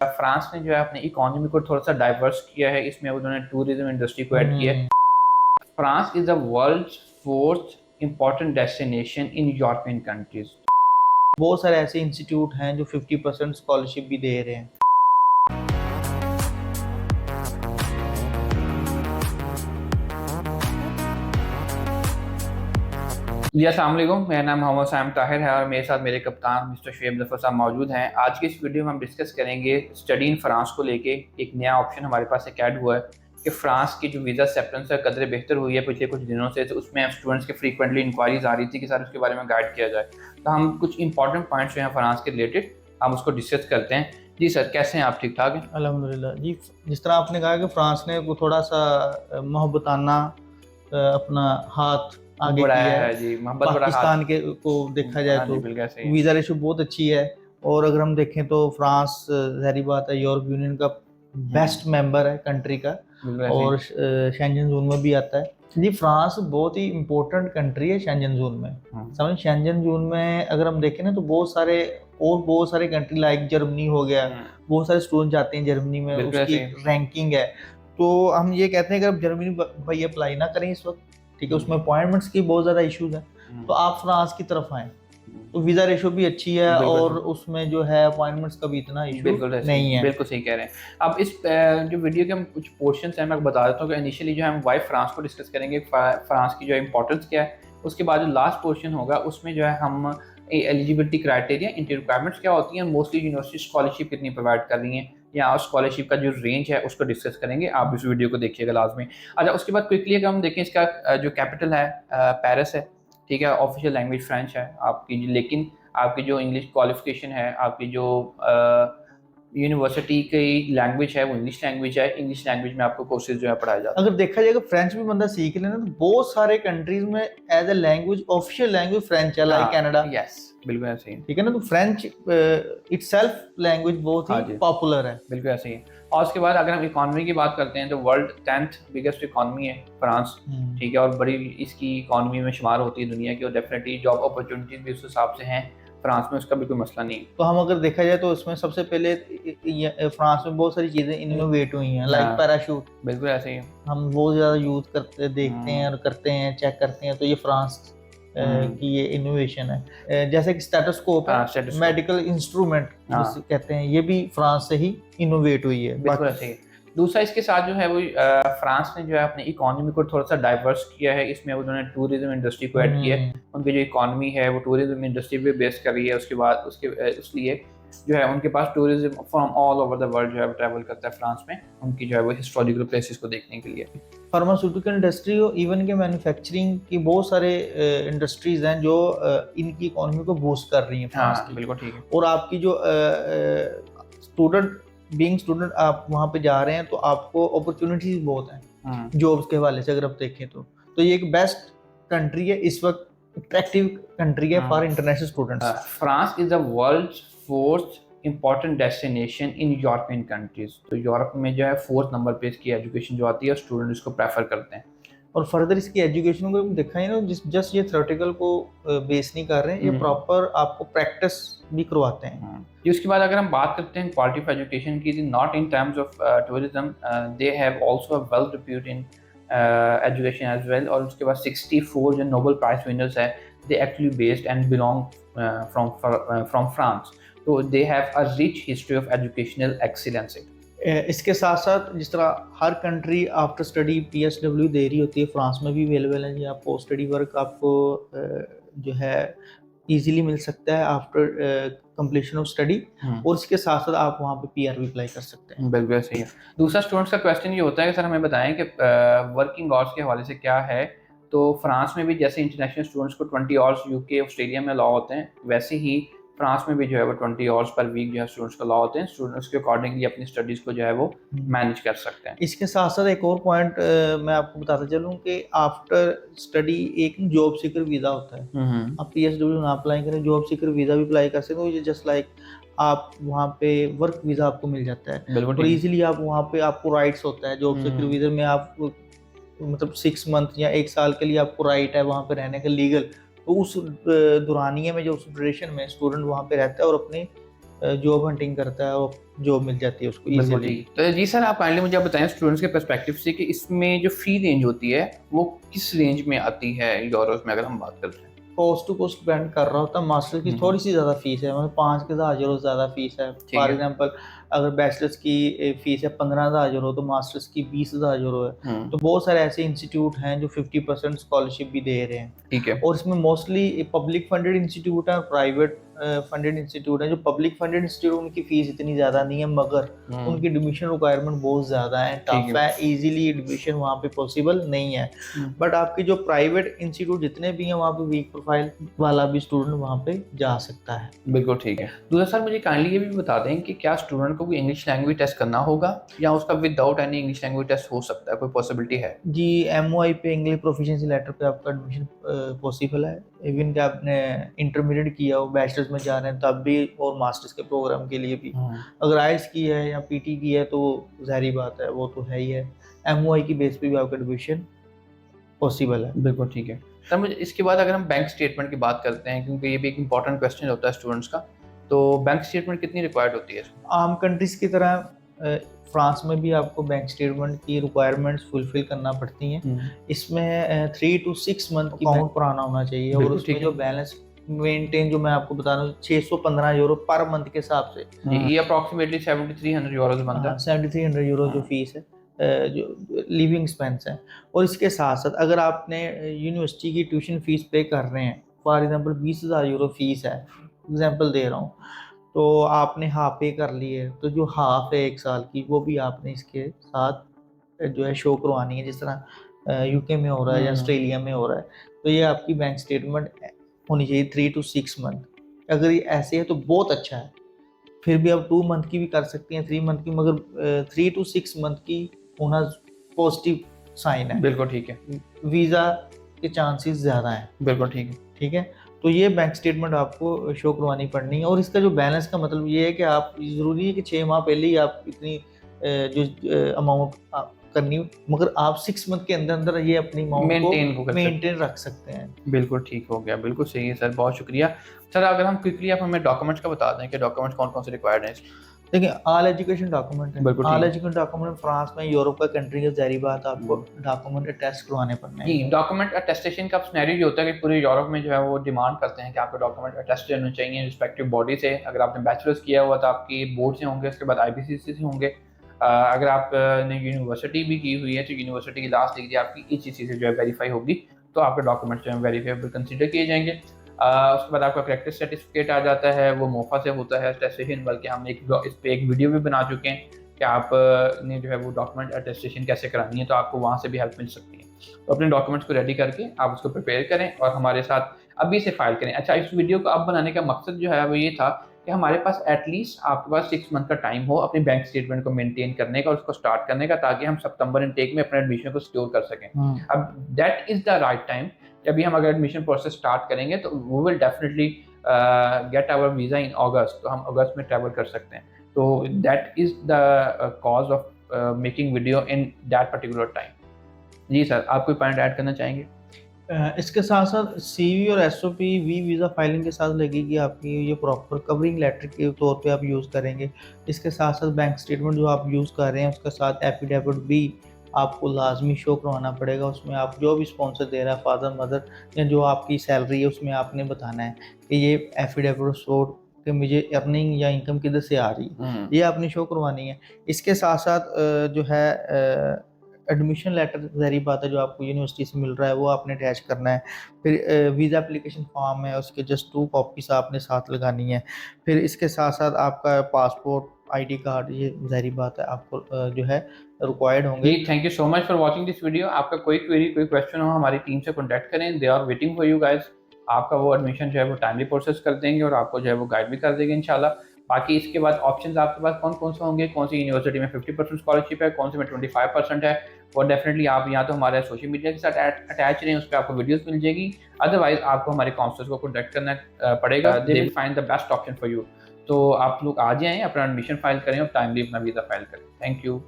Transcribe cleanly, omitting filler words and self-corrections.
France ने जो है अपनी इकोनॉमी को थोड़ा सा डाइवर्स किया है, इसमें उन्होंने टूरिज्म इंडस्ट्री को ऐड किया है। France is the world's fourth important destination in European countries. बहुत सारे ऐसे इंस्टीट्यूट हैं जो 50% स्कॉलरशिप भी दे रहे हैं। जी अस्सलाम वालेकुम, मेरा नाम मोहम्मद साइम ताहिर है और मेरे साथ मेरे कप्तान मिस्टर शुएब जफर साहब मौजूद हैं। आज की इस वीडियो में हम डिस्कस करेंगे स्टडी इन फ्रांस को लेके। एक नया ऑप्शन हमारे पास एक ऐड हुआ है कि फ़्रांस की जो वीज़ा एक्सेप्टेंस है कदर बेहतर हुई है पिछले कुछ दिनों से, तो उसमें स्टूडेंट्स के फ्रीक्वेंटली इंक्वायरीज आ रही थी कि सर उसके बारे में गाइड किया जाए। तो हम कुछ इंपॉर्टेंट पॉइंट्स जो हैं फ्रांस के रिलेटेड हम उसको डिस्कस करते हैं। जी सर, कैसे हैं आप? ठीक ठाक हैं? अल्हम्दुलिल्लाह जी। जिस तरह आपने कहा कि फ्रांस ने को थोड़ा सा मोहब्बताना अपना हाथ आगे बढ़ाया किया है है। जी, मोहब्बत बड़ा पाकिस्तान के को देखा जाए हाँ जी, तो बिल्कुल ऐसे ही वीज़ा रेशो बहुत अच्छी है। और अगर हम देखें तो फ्रांस ज़ाहिर बात है यूरोप यूनियन का बेस्ट मेंबर है कंट्री का, बिल्कुल ऐसे और ही। शेंजन जोन में भी आता है। जी, फ्रांस बहुत ही इम्पोर्टेंट कंट्री है शेंजन जोन में। समझ, शेंजन जोन में अगर हम देखें ना तो बहुत सारे कंट्री लाइक जर्मनी हो गया, बहुत सारे स्टूडेंट जाते हैं जर्मनी में, बिल्कुल उसकी ऐसे एक ही। रैंकिंग है। तो हम ये कहते हैं कि अब जर्मनी भाई अप्लाई ना करें इस वक्त, ठीक है, उसमें अपॉइंटमेंट्स की बहुत ज़्यादा इश्यूज हैं, तो आप फ्रांस की तरफ आएँ। तो वीज़ा रेशो भी अच्छी है और उसमें जो है अपॉइंटमेंट्स का भी इतना इशू बिल्कुल ऐसे नहीं ही, है। बिल्कुल सही कह रहे हैं। अब इस जो वीडियो के हम कुछ पोर्शंस हैं मैं आपको बता देता हूँ कि इनिशियली जो है हम वाई फ्रांस को डिस्कस करेंगे, फ्रांस की जो इंपॉर्टेंस क्या है। उसके बाद जो लास्ट पोर्शन होगा उसमें जो है हम एलिजिबिलिटी क्राइटेरिया, इंटर रिक्वायरमेंट्स क्या होती हैं, मोस्टली यूनिवर्सिटी स्कॉलरशिप कितनी प्रोवाइड कर रही हैं या स्कॉलरशिप का जो रेंज है उसको डिस्कस करेंगे। आप इस वीडियो को देखिएगा लाजमी। अच्छा, उसके बाद क्विकली अगर हम देखें, इसका जो कैपिटल है पेरिस है, ठीक है। ऑफिशियल लैंग्वेज फ्रेंच है आपकी, लेकिन आपकी जो इंग्लिश क्वालिफिकेशन है, आपकी जो यूनिवर्सिटी की लैंग्वेज है वो इंग्लिश लैंग्वेज है। इंग्लिश लैंग्वेज में आपको कोर्सेज जो है पढ़ाए जाते अगर देखा जाएगा फ्रेंच भी बंदा सीख लेना तो बहुत सारे कंट्रीज में as a language official language French है, हैं। लाइक हाँ, कनाडा, यस, बिल्कुल ऐसे ही। ठीक है ना। तो फ्रेंच इटसेल्फ लैंग्वेज बहुत हाँ ही जी, पॉपुलर है। बिल्कुल ऐसे ही। और उसके बाद अगर हम इकॉनमी की बात करते हैं तो वर्ल्ड 10th बिगेस्ट इकॉनमी है फ्रांस, ठीक है। और बड़ी इसकी इकॉनमी में शुमार होती है दुनिया की, और डेफिनेटली जॉब अपॉर्चुनिटीज भी उस हिसाब से हैं फ्रांस में, उसका भी कोई मसला नहीं। तो हम अगर देखा जाए तो उसमें सबसे पहले फ्रांस में बहुत सारी चीजें इनोवेट हुई हैं, लाइक हाँ, पैराशूट। बिल्कुल ऐसे ही। हम बहुत ज़्यादा यूज़ करते देखते हैं और करते हैं, चेक करते हैं, तो ये फ्रांस की ये इनोवेशन है। जैसे कि स्टेटोस्कोप है, हाँ, स्टेटस को। मेडिकल इंस्ट्रूमेंट हाँ, जिसे कहते हैं, ये भी फ्रांस से ही इनोवेट हुई है। बिल्कुल ऐसे ही। दूसरा इसके साथ जो है वो फ्रांस ने जो है अपनी इकोनॉमी को थोड़ा सा डाइवर्स किया है, इसमें उन्होंने टूरिज्म इंडस्ट्री को ऐड किया है। उनकी जो इकोनॉमी है वो टूरिज्म इंडस्ट्री पे बेस कर रही है। उसके बाद इसलिए जो है उनके पास tourism from all over the world जो है वो ट्रैवल करता है फ्रांस में, उनकी जो है वो हिस्टोरिकल प्लेसेस को देखने के लिए। फार्मास्यूटिकल इंडस्ट्री हो, इवन के मैन्युफैक्चरिंग की बहुत सारे इंडस्ट्रीज हैं जो इनकी इकोनॉमी को बूस्ट कर रही हैं फ्रांस हाँ, की। बिल्कुल ठीक है। और आपकी जो स्टूडेंट आप वहाँ पे जा रहे हैं तो आपको अपॉर्चुनिटीज बहुत हैं जॉब्स के हवाले से, अगर आप देखें तो ये एक बेस्ट कंट्री है इस वक्त, अट्रैक्टिव कंट्री है for international students. France is the world's fourth important destination in European countries. तो यूरोप में जो है फोर्थ नंबर पे इसकी एजुकेशन जो आती है, स्टूडेंट इसको प्रेफर करते हैं। और फर्दर इसकी एजुकेशन को देखा है ना, जस्ट ये थ्योरेटिकल को बेस नहीं कर रहे हैं, ये प्रॉपर आपको प्रैक्टिस भी करवाते हैं। जी, उसके बाद अगर हम बात करते हैं क्वालिटी ऑफ एजुकेशन की, not in terms of tourism, they have also a well repute in education as well. और उसके बाद 64 जो नोबेल प्राइज विनर्स है, they actually based and belong from France. तो they have a rich history of educational excellence. इसके साथ साथ जिस तरह हर कंट्री आफ्टर स्टडी PSW दे रही होती है, फ्रांस में भी अवेलेबल है जी। आप पोस्ट स्टडी वर्क आपको जो है इजीली मिल सकता है आफ्टर कंप्लीशन ऑफ स्टडी, और इसके साथ साथ आप वहाँ पे PR भी अप्लाई कर सकते हैं। बिल्कुल सही है। दूसरा स्टूडेंट्स का क्वेश्चन ये होता है कि सर हमें बताएं कि वर्किंग आवर्स के हवाले से क्या है। तो फ्रांस में भी जैसे इंटरनेशनल स्टूडेंट्स को 20 आवर्स UK ऑस्ट्रेलिया में अलाउ होते हैं, वैसे ही फ्रांस में भी जो है वो 20 आवर्स पर वीक जो है स्टूडेंट्स को अलाउ होते हैं। स्टूडेंट्स के अकॉर्डिंगली अपनी स्टडीज़ को जो है वो मैनेज कर सकते हैं। इसके साथ साथ एक और पॉइंट मैं आपको बताता चलूँ कि आफ्टर स्टडी एक जॉब सीकर वीज़ा होता है। आप PSW ना अप्लाई करें, जॉब सीकर वीज़ा भी अप्लाई कर सकते हो, जस्ट लाइक आप वहाँ पे वर्क वीज़ा आपको मिल जाता है और इजीली आप वहाँ पे आपको राइट्स होता है। जॉब सीकर वीज़ा में आप मतलब 6 मंथ या 1 साल के लिए आपको राइट है वहाँ पे रहने का लीगल। तो उस दुरानिये में जो उस ड्यूरेशन में स्टूडेंट वहाँ पे रहता है और अपनी जॉब हंटिंग करता है और जॉब मिल जाती है उसको बिल्कुल इजीली। ठीक। तो जी सर, आप काइंडली मुझे आप बताएं स्टूडेंट्स के पर्सपेक्टिव से कि इसमें जो फी रेंज होती है वो किस रेंज में आती है यूरोस में, अगर हम बात करते हैं? कोस्ट टू कोस्ट डिपेंड कर रहा होता है। मास्टर्स की थोड़ी सी ज़्यादा फीस है, मतलब 5,000 ज़्यादा फीस है। ठीक फॉर है। एग्जांपल अगर बैचलर्स की फीस है 15,000 तो मास्टर्स की 20,000 है। तो बहुत सारे ऐसे इंस्टीट्यूट हैं जो 50% स्कॉलरशिप भी दे रहे हैं। ठीक है। और इसमें मोस्टली पब्लिक फंडेड इंस्टीट्यूट है और प्राइवेट फंडेड इंस्टीट्यूट है। जो पब्लिक फंडेड इंस्टीट्यूट उनकी फीस इतनी ज़्यादा नहीं है, मगर उनकी एडमिशन रिक्वायरमेंट बहुत ज़्यादा है, टफ है, इजीली एडमिशन वहाँ पे पॉसिबल नहीं है। बट आपकी जो प्राइवेट इंस्टीट्यूट जितने भी हैं वहाँ पे वीक प्रोफाइल वाला भी स्टूडेंट वहाँ पे जा सकता है। बिल्कुल ठीक है। दूसरा सर, मुझे काइंडली ये भी बता दें कि क्या स्टूडेंट को भी इंग्लिश लैंग्वेज टेस्ट करना होगा या उसका without any English language test हो सकता है, कोई पॉसिबिलिटी है? जी, MOI पे इंग्लिश प्रोफिशिएंसी लेटर पे आपका एडमिशन पॉसिबल है। इवन कि आपने इंटरमीडिएट किया हो, बैचलर्स में जा रहे हैं तब भी, और मास्टर्स के प्रोग्राम के लिए भी। अगर आइल्स की है या PT की है तो ज़ाहिर बात है वो तो है ही है। MOI की बेस पे भी आपका एडमिशन पॉसिबल है। बिल्कुल ठीक है। सर मुझे इसके बाद अगर हम बैंक स्टेटमेंट की बात करते हैं, क्योंकि ये भी एक इंपॉर्टेंट क्वेश्चन होता है स्टूडेंट्स का, तो बैंक स्टेटमेंट कितनी रिक्वायर्ड होती है? आम कंट्रीज की तरह फ्रांस में भी आपको बैंक स्टेटमेंट की रिक्वायरमेंट्स फुलफिल करना पड़ती हैं। इसमें 3 to 6 मंथ की अकाउंट पुराना होना चाहिए और उसमें जो बैलेंस मेंटेन, जो मैं आपको बता रहा हूँ, €615 पर मंथ के हिसाब से। ये अप्रॉक्सीमेटली €7,300 बनता है। 7,300 जो फीस है, जो लिविंग एक्सपेंस है। और इसके साथ साथ अगर आपने यूनिवर्सिटी की ट्यूशन फीस पे कर रहे हैं, फॉर एग्जांपल €20,000 फीस है, एग्जांपल दे रहा हूँ, तो आपने हाफ पे कर ली है, तो जो हाफ है 1 साल की वो भी आपने इसके साथ जो है शो करवानी है, जिस तरह UK में हो रहा है या ऑस्ट्रेलिया में हो रहा है। तो ये आपकी बैंक स्टेटमेंट होनी चाहिए 3 to 6 मंथ। अगर ये ऐसे है तो बहुत अच्छा है। फिर भी आप 2 मंथ की भी कर सकते हैं, 3 मंथ की, मगर 3 to 6 मंथ की होना पॉजिटिव साइन है। बिल्कुल ठीक है। वीज़ा के चांसेस ज़्यादा हैं। बिल्कुल ठीक है। ठीक है, तो ये बैंक स्टेटमेंट आपको शो करवानी पड़नी है। और इसका जो बैलेंस का मतलब ये है कि आप, ज़रूरी है कि 6 माह पहले ही आप इतनी जो अमाउंट करनी, मगर आप 6 मंथ के अंदर अंदर ये अपनी अमाउंट को मेंटेन रख सकते हैं। बिल्कुल ठीक हो गया, बिल्कुल सही है सर, बहुत शुक्रिया। सर अगर हम क्विकली आप हमें डॉक्यूमेंट्स का बता दें कि डॉक्यूमेंट्स कौन कौन से रिक्वायर्ड हैं? देखिए, ऑल एजुकेशन डॉक्यूमेंट है। बिल्कुल ऑल ठीक है। एजुकेशन डॉक्यूमेंट फ्रांस में, यूरोप का कंट्री है, ज़ाहिर बात आपको डॉक्यूमेंट अटेस्ट करवाने पड़ने जी, हैं। डॉक्यूमेंट अटेस्टेशन का सिनेरियो ये होता है कि पूरे यूरोप में जो है वो डिमांड करते हैं कि आपके डॉक्यूमेंट अटेस्टेड होने चाहिए रिस्पेक्टिव बॉडी से। अगर आपने बैचलर्स किया हुआ तो आपकी बोर्ड से होंगे, उसके बाद IBCC से होंगे। अगर आपने यूनिवर्सिटी भी की हुई है तो यूनिवर्सिटी की लास्ट डिग्री आपकी ECC से जो है वेरीफाई होगी, तो आपके डॉक्यूमेंट जो है वेरीफाइबल कंसिडर किए जाएंगे। उसके बाद आपका प्रैक्टिस सर्टिफिकेट आ जाता है, वो मोफा से होता है अटेस्टेशन, बल्कि हम इस पर एक वीडियो भी बना चुके हैं कि आप ने जो है वो डॉक्यूमेंट अटेस्टेशन कैसे करानी है, तो आपको वहाँ से भी हेल्प मिल सकती है। तो अपने डॉक्यूमेंट्स को रेडी करके आप उसको प्रिपेयर करें और हमारे साथ अभी से फाइल करें। अच्छा, इस वीडियो को अब बनाने का मकसद जो है वो ये था कि हमारे पास एटलीस्ट आपके पास 6 मंथ का टाइम हो अपनी बैंक स्टेटमेंट को मेंटेन करने का और उसको स्टार्ट करने का, ताकि हम सितंबर इनटेक में अपने एडमिशन को सिक्योर कर सकें। अब that is the right time. जब भी हम अगर एडमिशन प्रोसेस स्टार्ट करेंगे तो we will definitely get our visa in August, तो हम अगस्त में ट्रैवल कर सकते हैं। तो that is the cause of making video in that particular time. जी सर, आप कोई पॉइंट ऐड करना चाहेंगे? इसके साथ साथ CV और SOP वीज़ा फाइलिंग के साथ लगेगी आपकी, ये प्रॉपर कवरिंग लेटर के तौर पे आप यूज़ करेंगे। इसके साथ साथ बैंक स्टेटमेंट जो आप यूज़ कर रहे हैं उसके साथ एफिडेविट भी आपको लाजमी शो करवाना पड़ेगा। उसमें आप जो भी स्पॉन्सर दे रहा है, फादर मदर या जो आपकी सैलरी है, उसमें आपने बताना है कि ये एफिडेविट शो कि मुझे अर्निंग या इनकम किधर से आ रही है, ये आपने शो करवानी है। इसके साथ साथ जो है एडमिशन लेटर, ज़ाहिर बात है, जो आपको यूनिवर्सिटी से मिल रहा है वो आपने अटैच करना है। फिर वीज़ा एप्लीकेशन फॉर्म है, उसके जस्ट 2 कॉपीज़ आपने साथ लगानी है। फिर इसके साथ साथ आपका पासपोर्ट, ID कार्ड, ये ज़ाहिर बात है आपको जो है रिक्वायर्ड होंगे। जी, thank you so much for watching this video. आपका कोई क्वेरी, कोई क्वेश्चन हो, हमारी टीम से कॉन्टैक्ट करें, they are waiting for you guys. आपका वो एडमिशन जो है वो टाइमली प्रोसेस कर देंगे और आपको जो है वो गाइड भी कर देंगे इंशाल्लाह। बाकी इसके बाद ऑप्शंस आपके पास कौन कौन से होंगे, कौन सी यूनिवर्सिटी में 50% स्कॉलरशिप है, कौन से में 25% है, वो डेफिनेटली आप या तो हमारे सोशल मीडिया के साथ अटैच रहें, उस पर आपको वीडियोस मिल जाएगी। अदरवाइज आपको हमारे काउंसलर्स को कॉन्टैक्ट करना पड़ेगा, they will find the best option for you. तो आप लोग आ जाएँ, अपना एडमिशन फाइल करें और टाइमली अपना वीज़ा फाइल करें। Thank you.